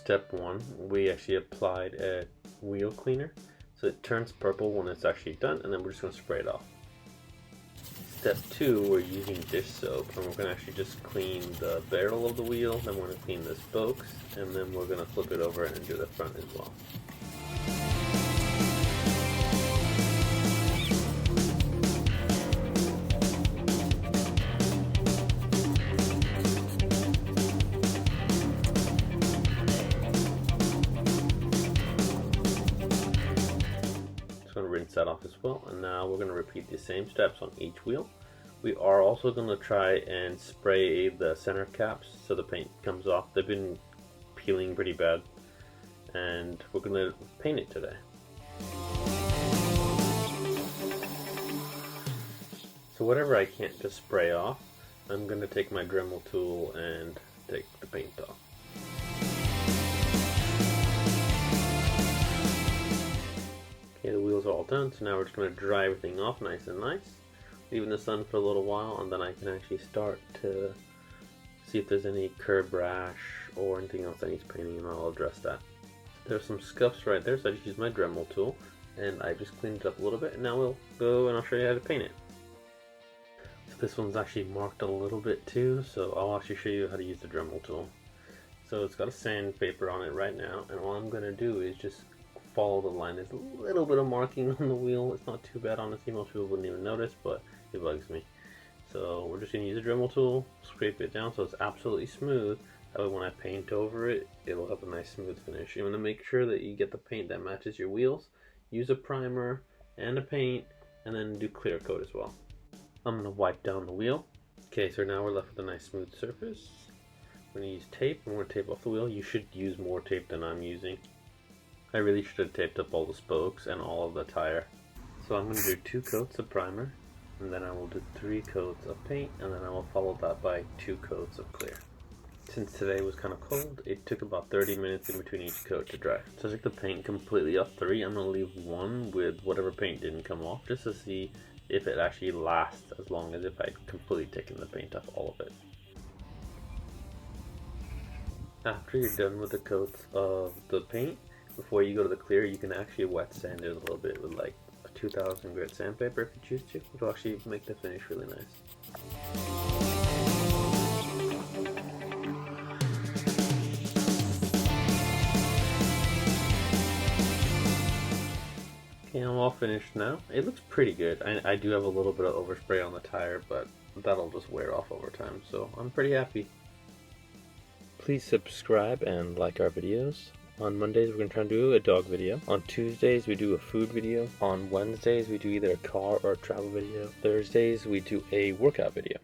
step one, we actually applied a wheel cleaner. So it turns purple when it's actually done, and then we're just going to spray it off. Step two, we're using dish soap, and we're going to actually just clean the barrel of the wheel, then we're going to clean the spokes, and then we're going to flip it over and do the front as well. Going to rinse that off as well, and now we're going to repeat the same steps on each wheel. We are also going to try and spray the center caps so the paint comes off. They've been peeling pretty bad, and we're going to paint it today. So whatever I can't just spray off, I'm going to take my Dremel tool and take the paint off. Okay, the wheels are all done, so now we're just going to dry everything off nice and nice, leave in the sun for a little while, and then I can actually start to see if there's any curb rash or anything else that needs painting, and I'll address that. There's some scuffs right there, so I just used my Dremel tool, and I just cleaned it up a little bit, and now we'll go and I'll show you how to paint it. So this one's actually marked a little bit too, so I'll actually show you how to use the Dremel tool. So it's got a sandpaper on it right now, and all I'm going to do is just follow the line. There's a little bit of marking on the wheel. It's not too bad, honestly. Most people wouldn't even notice, but it bugs me. So we're just going to use a Dremel tool, scrape it down so it's absolutely smooth. That way when I paint over it, it'll have a nice smooth finish. You want to make sure that you get the paint that matches your wheels. Use a primer and a paint, and then do clear coat as well. I'm going to wipe down the wheel. Okay, so now we're left with a nice smooth surface. We're going to use tape, and we're going to tape off the wheel. You should use more tape than I'm using. I really should have taped up all the spokes and all of the tire. So I'm going to do 2 coats of primer, and then I will do 3 coats of paint, and then I will follow that by 2 coats of clear. Since today was kind of cold, it took about 30 minutes in between each coat to dry. So I took the paint completely off 3. I'm going to leave 1 with whatever paint didn't come off, just to see if it actually lasts as long as if I'd completely taken the paint off all of it. After you're done with the coats of the paint, before you go to the clear, you can actually wet sand it a little bit with like a 2000 grit sandpaper if you choose to. It'll actually make the finish really nice. Okay, I'm all finished now. It looks pretty good. I do have a little bit of overspray on the tire, but that'll just wear off over time, so I'm pretty happy. Please subscribe and like our videos. On Mondays, we're going to try and do a dog video. On Tuesdays, we do a food video. On Wednesdays, we do either a car or a travel video. Thursdays, we do a workout video.